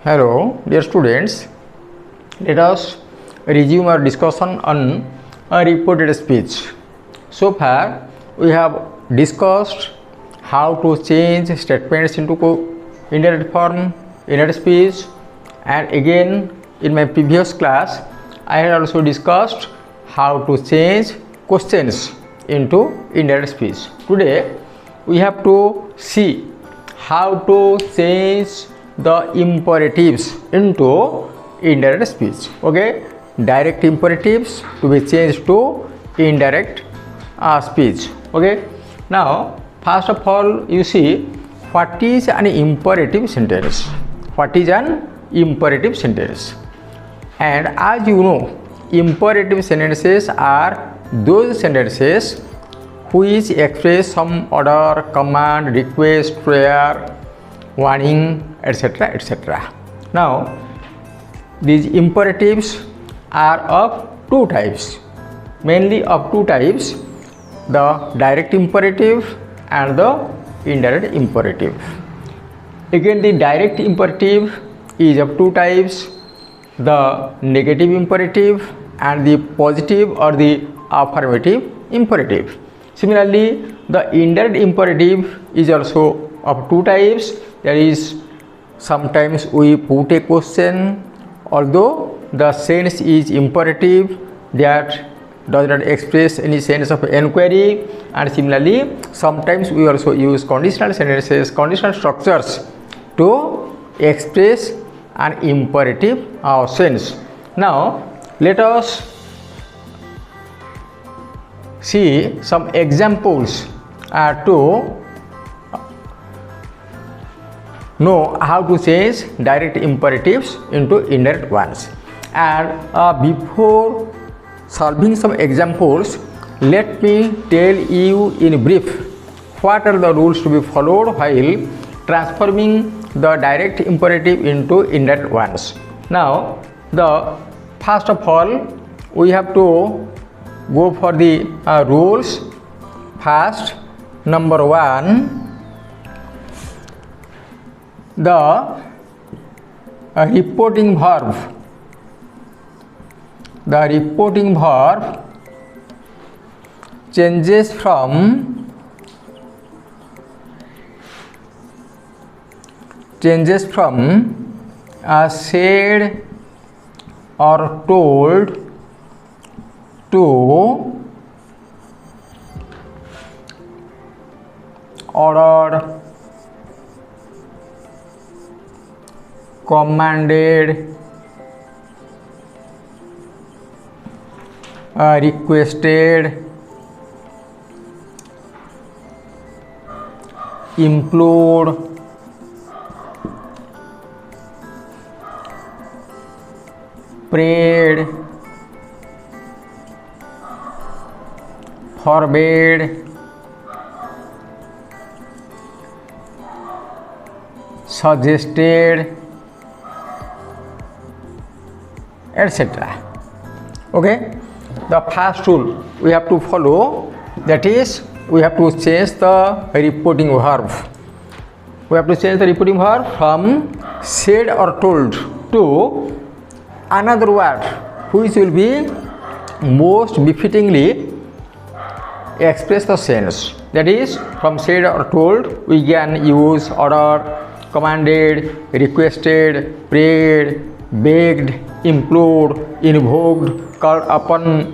Hello, dear students. Let us resume our discussion on a reported speech. So far, we have discussed how to change statements into indirect form, indirect speech, and again in my previous class, I had also discussed how to change questions into indirect speech. Today, we have to see how to change the imperatives into indirect speech. Okay, direct imperatives to be changed to indirect speech. Okay, now first of all, you see what is an imperative sentence. What is an imperative sentence? And as you know, imperative sentences are those sentences which express some order, command, request, prayer, warning, etc. etc. Now, these imperatives are of two types, mainly of two types, the direct imperative and the indirect imperative. Again, the direct imperative is of two types, the negative imperative and the positive or the affirmative imperative. Similarly, the indirect imperative is also of two types, that is, sometimes we put a question although the sense is imperative, that does not express any sense of enquiry, and similarly sometimes we also use conditional sentences, conditional structures to express an imperative sense. Now let us see some examples to know how to change direct imperatives into indirect ones. And before solving some examples, let me tell you in brief what are the rules to be followed while transforming the direct imperative into indirect ones. Now, the first of all, we have to go for the rules. First, number one, the reporting verb. The reporting verb changes from said or told to ordered, commanded, requested, implored, prayed, forbade, suggested, etc. Okay, the first rule we have to follow, that is, we have to change the reporting verb. We have to change the reporting verb from said or told to another word which will be most befittingly express the sense. That is, from said or told we can use ordered, commanded, requested, prayed, begged, implored, invoked, called upon,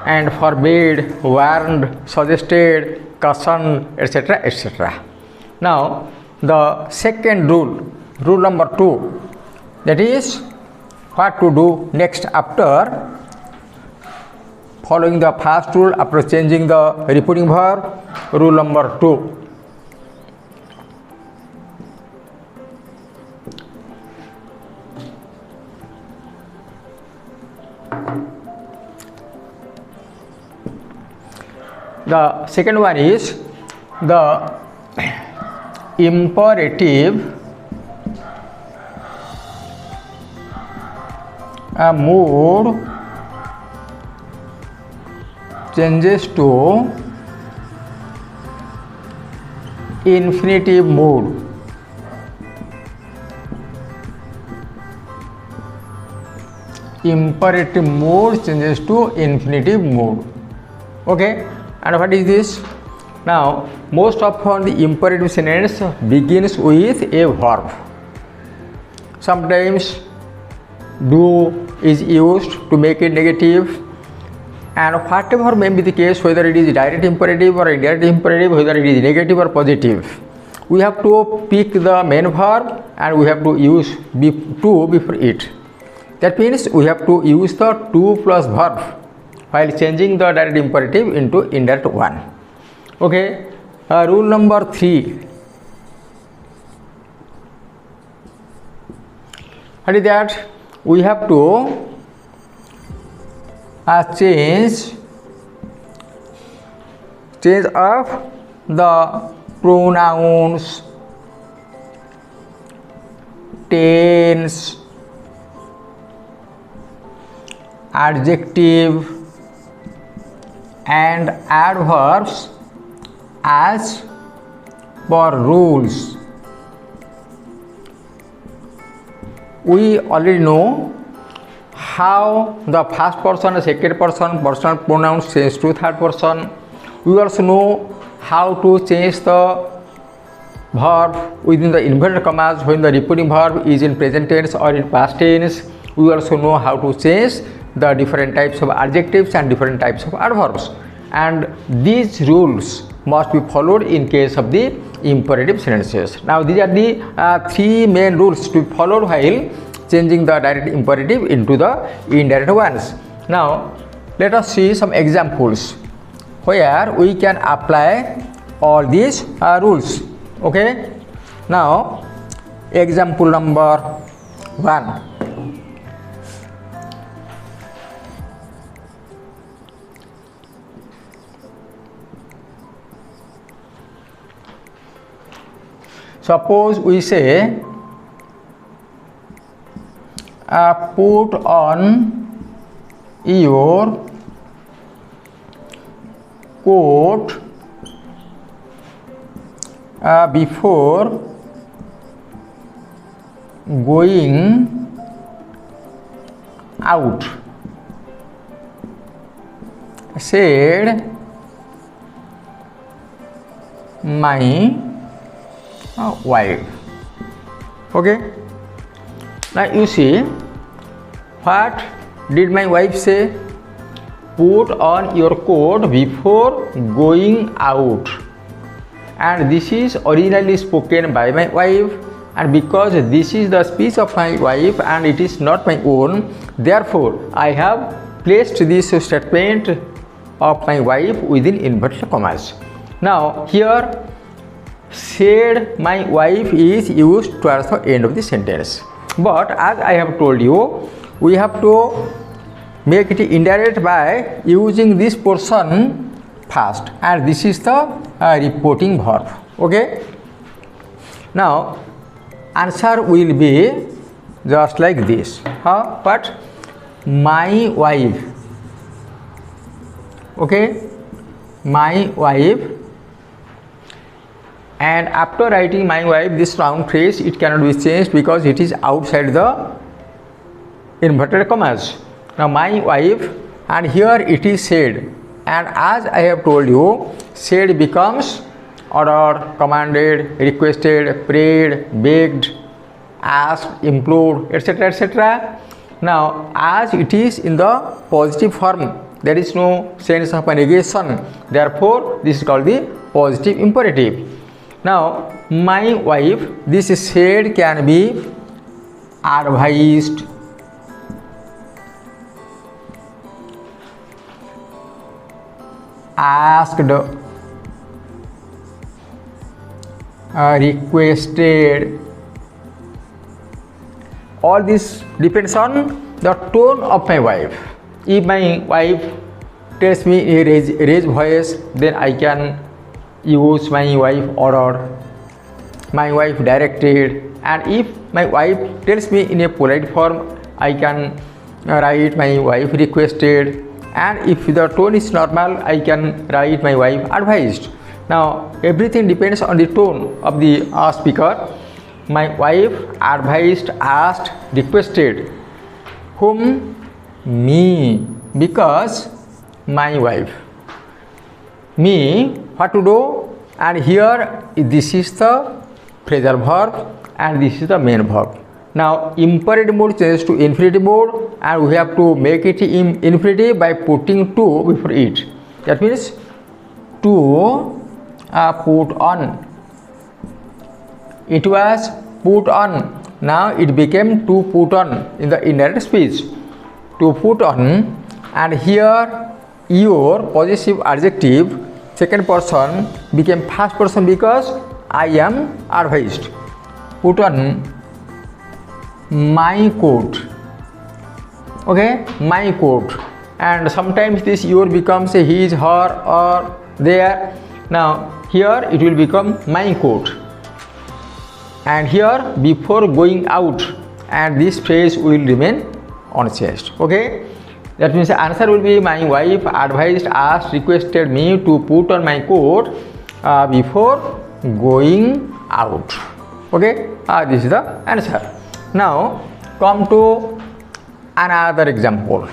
and forbade, warned, suggested, cautioned, etc. etc. Now, the second rule, rule number 2, that is, what to do next after following the first rule, after changing the reporting verb. Rule number 2. The second one is the imperative mood changes to infinitive mood. imperative mode changes to infinitive mode. Okay, and what is this? Now, most often the imperative sentence begins with a verb. Sometimes do is used to make it negative, and whatever may be the case, whether it is direct imperative or indirect imperative, whether it is negative or positive, we have to pick the main verb and we have to use to before it. That means we have to use the to plus verb while changing the direct imperative into indirect one. Okay, rule number 3. What is that? We have to change of the pronouns, tense, adjective and adverbs as per rules. We already know how the first person, second person, personal pronouns change to third person. We also know how to change the verb within the inverted commas when the repeating verb is in present tense or in past tense. We also know how to change the different types of adjectives and different types of adverbs, and these rules must be followed in case of the imperative sentences. Now these are the 3 main rules to be followed while changing the direct imperative into the indirect ones. Now let us see some examples where we can apply all these rules. Okay, now example number 1. Suppose we say put on your coat before going out, said my wife. Okay, now you see, what did my wife say? Put on your coat before going out, and this is originally spoken by my wife, and because this is the speech of my wife and it is not my own, therefore I have placed this statement of my wife within inverted commas. Now here said my wife is used towards the end of the sentence, but as I have told you, we have to make it indirect by using this portion first, and this is the reporting verb. Okay, now answer will be just like this. But my wife. Okay, my wife, and after writing my wife, this round phrase, it cannot be changed because it is outside the inverted commas. Now my wife, and here it is said, and as I have told you, said becomes ordered, commanded, requested, prayed, begged, asked, implored, etc., etc. Now as it is in the positive form, there is no sense of negation, therefore this is called the positive imperative. Now my wife, this said can be advised, asked, requested. All this depends on the tone of my wife. If my wife tells me a raised voice, then I can use my wife ordered, my wife directed, and if my wife tells me in a polite form, I can write my wife requested, and if the tone is normal, I can write my wife advised. Now everything depends on the tone of the speaker. My wife advised, asked, requested. Whom? me because my wife. Me, what to do? And here this is the phrasal verb and this is the main verb. Now imperative mode changes to infinitive mode and we have to make it infinitive by putting to before it. That means to put on. It was put on. Now it became to put on in the indirect speech. To put on, and here your possessive adjective second person became first person because I am advised. Put on my coat. Okay, my coat. And sometimes this your becomes a his, her, or their. Now here it will become my coat. And here before going out, and this phrase will remain unchanged. Okay, that means the answer will be my wife advised, asked, requested me to put on my coat before going out. Okay, this is the answer. Now come to another example.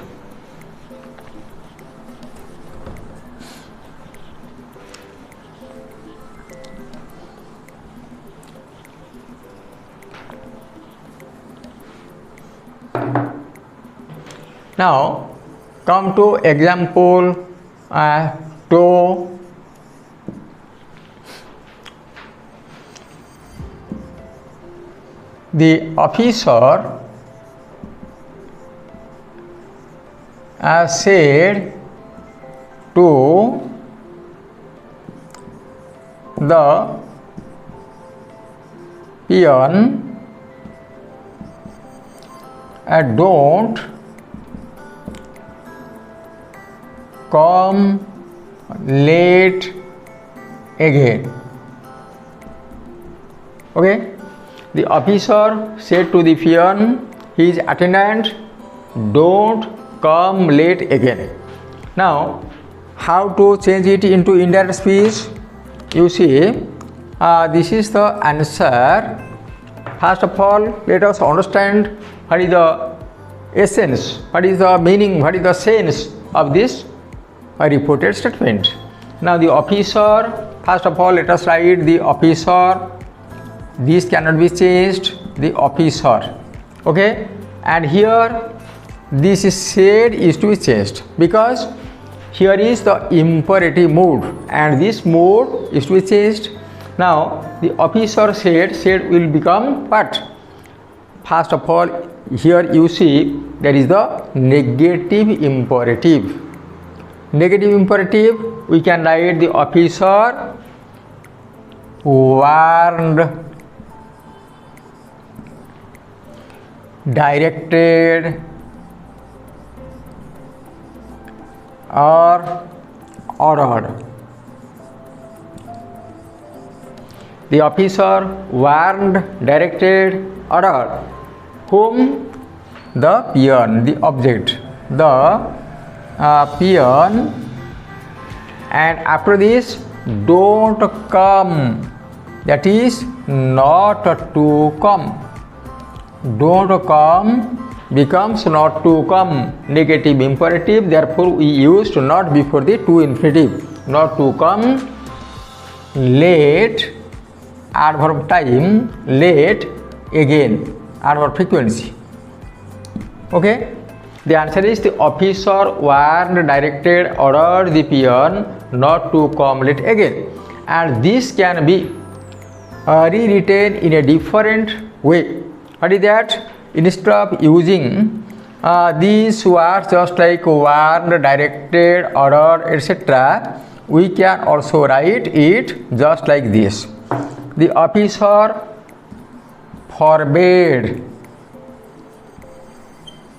Now come to example 2. The officer said to the peon, don't come late again. Okay, the officer said to the peon, his attendant, don't come late again. Now how to change it into indirect speech? You see, this is the answer. First of all, let us understand what is the essence, what is the meaning, what is the sense of this reported statement. Now the officer, first of all let us write the officer. This cannot be changed, the officer. Okay, and here this is said is to be changed because here is the imperative mood and this mood is to be changed. Now the officer said will become what? First of all, here you see there is the negative imperative. Negative imperative, we can write the officer warned, directed, or ordered. The officer warned, directed, ordered. Whom? The peon, the object. The peon, and after this don't come, that is not to come. Don't come becomes not to come, negative imperative, therefore we used not before the to infinitive. Not to come, late, adverb time, late, again, adverb frequency. Okay, the answer is the officer warned, directed, ordered the peon not to come late again. And this can be rewritten in a different way. What is that? Instead of using these words just like warned, directed, ordered, etc., we can also write it just like this. The officer forbade.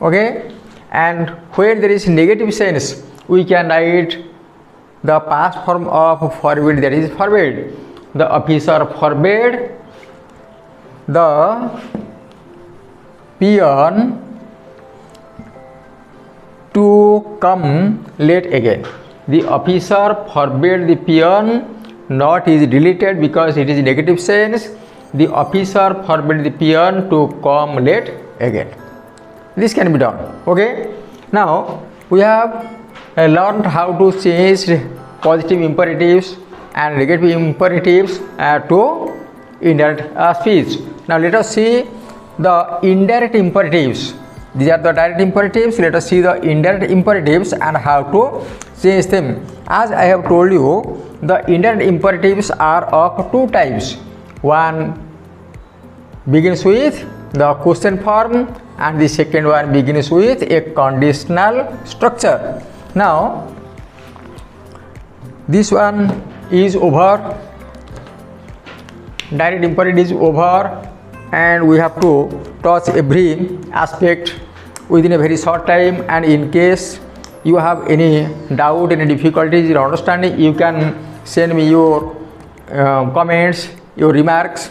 Okay, and when there is negative sense, we can write the past form of forbid, that is forbade. The officer forbade the peon to come late again. The officer forbade the peon, not is deleted because it is negative sense. The officer forbade the peon to come late again. This can be done. Okay, Now we have learned how to change positive imperatives and negative imperatives to indirect speech. Now let us see the indirect imperatives. These are the direct imperatives. Let us see the indirect imperatives and how to change them. As I have told you, the indirect imperatives are of two types. One begins with the question form and the second one begins with a conditional structure. Now this one is over, direct imperative is over, and we have to touch every aspect within a very short time. And in case you have any doubt, any difficulties in understanding, you can send me your comments, your remarks.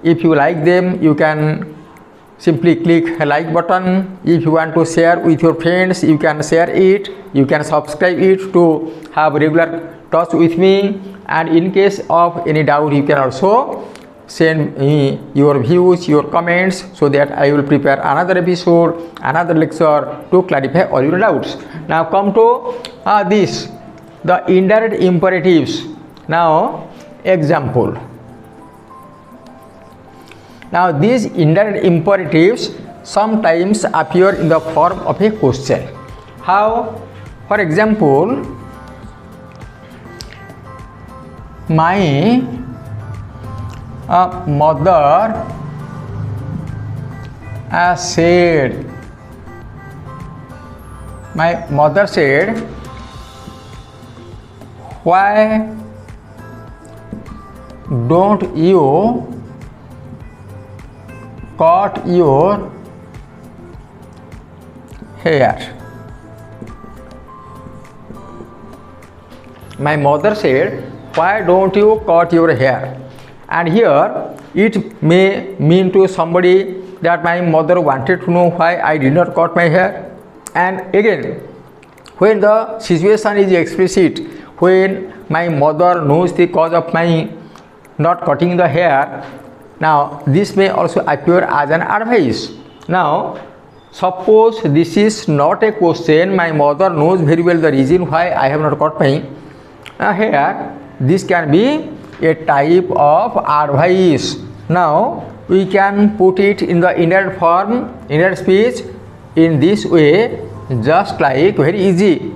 If you like them, you can simply click a like button. If you want to share with your friends, you can share it. You can subscribe it to have regular touch with me. And in case of any doubt, you can also send me your views, your comments, so that I will prepare another episode, another lecture to clarify all your doubts. Now come to this, the indirect imperatives. Now example. Now these indirect imperatives sometimes appear in the form of a question. How? For example, my mother said. My mother said, why don't you cut your hair? My mother said, why don't you cut your hair? And here it may mean to somebody that my mother wanted to know why I did not cut my hair. And again, when the situation is explicit, when my mother knows the cause of my not cutting the hair, now this may also appear as an advice. Now suppose this is not a question, my mother knows very well the reason why I have not cut my hair. This can be a type of advice. Now we can put it in the indirect form, indirect speech in this way, just like very easy.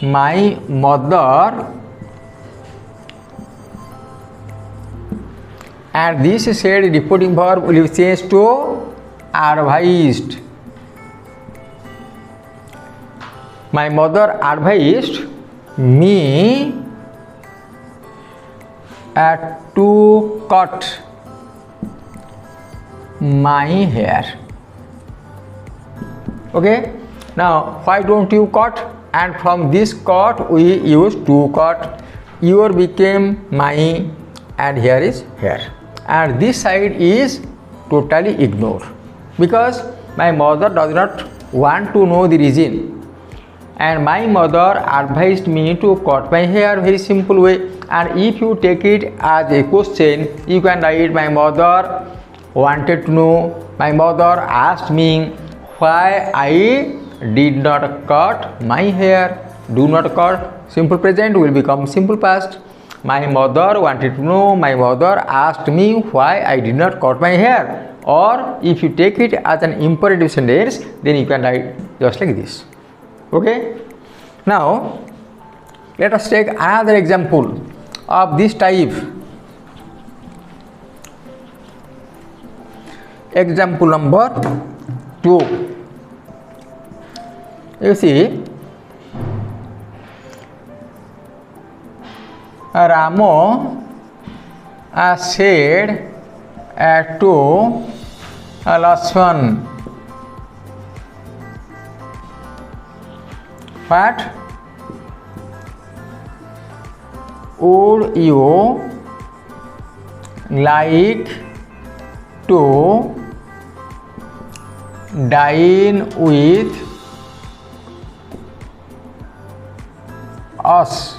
My mother, and this said reporting verb will be changed to advised. My mother advised me to cut my hair. Okay, now why don't you cut? And from this cut we use to cut. Your became my, and here is hair, and this side is totally ignored because my mother does not want to know the reason. And my mother advised me to cut my hair, very simple way. And if you take it as a question, you can write, my mother wanted to know, my mother asked me why I did not cut my hair. Do not cut, simple present will become simple past. My mother wanted to know, my mother asked me why I did not cut my hair. Or if you take it as an imperative sentence, then you can write just like this. Okay, now let us take another example of this type. Example number 2. You see, Ramo said to Lakshman, what? Would you like to dine with us?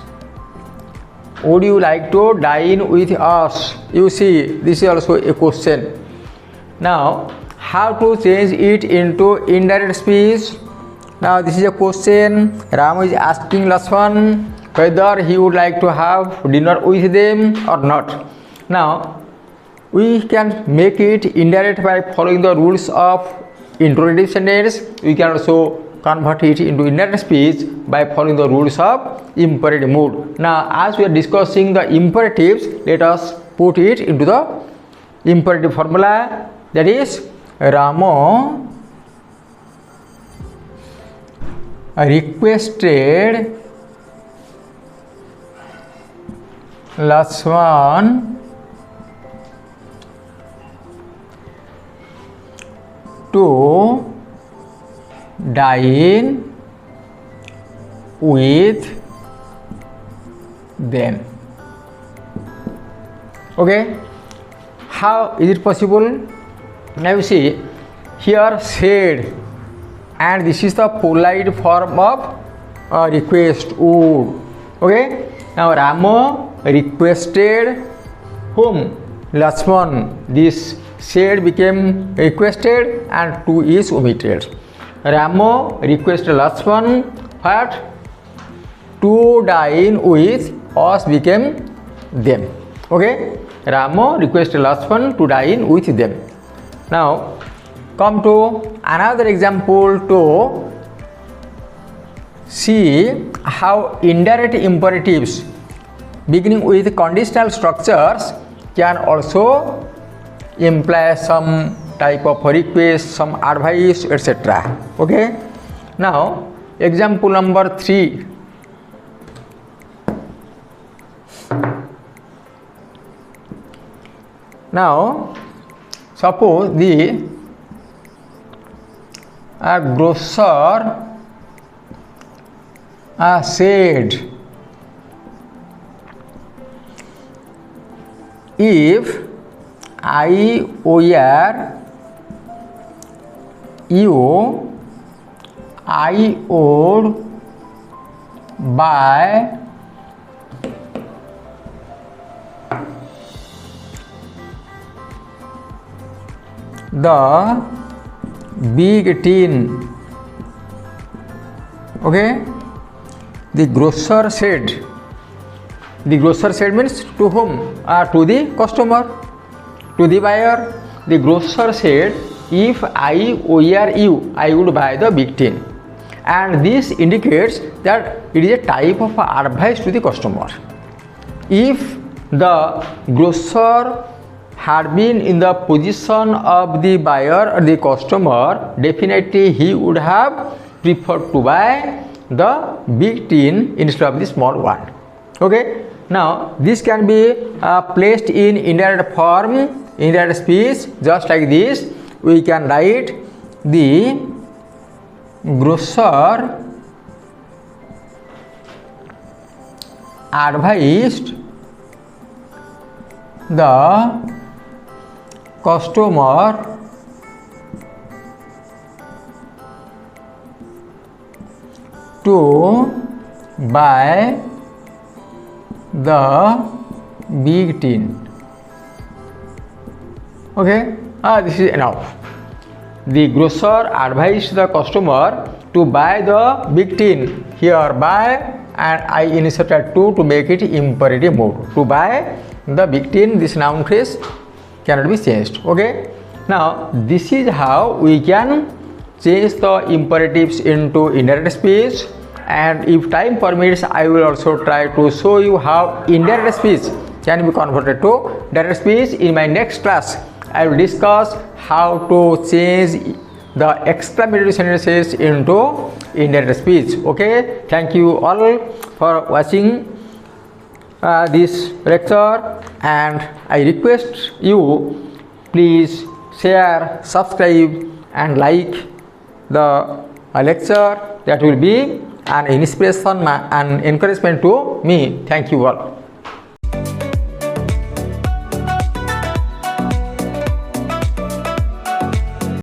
Would you like to dine with us? You see, this is also a question. Now, how to change it into indirect speech? Now this is a question. Rama is asking Lakshman whether he would like to have dinner with them or not. Now we can make it indirect by following the rules of interrogative sentence. We can also convert it into indirect speech by following the rules of imperative mood. Now as we are discussing the imperatives, let us put it into the imperative formula, that is Rama requested Lakshman to dine with them. Okay, how is it possible? Now you see here said, and this is the polite form of request would. Okay, now Rama requested whom? Lakshman. This said became requested and to is omitted. Rama requested Lakshman what? To dine with us became them. Okay, Rama requested Lakshman to dine with them. Now come to another example to see how indirect imperatives beginning with conditional structures can also imply some type of request, some advice, etc. Okay, now example number 3. Now suppose the grocer said, if I were you, I would buy the big tin. Okay, the grocer said. The grocer said means to whom? To the customer, to the buyer. The grocer said, if I were you, I would buy the big tin. And this indicates that it is a type of advice to the customer. If the grocer had been in the position of the buyer or the customer, definitely he would have preferred to buy the big tin instead of the small one. Okay, now this can be placed in indirect form, indirect speech, just like this. We can write the grocer advised the customer to buy the big tin. Okay, this is enough. The grocer advised the customer to buy the big tin. Here buy, and I inserted to make it imperative mode. To buy the big tin, this noun phrase cannot be changed. Okay, now this is how we can change the imperatives into indirect speech, and if time permits, I will also try to show you how indirect speech can be converted to direct speech. In my next class, I will discuss how to change the exclamatory sentences into indirect speech. Okay, thank you all for watching this lecture, and I request you please share, subscribe and like the lecture. That will be an inspiration and encouragement to me. Thank you all.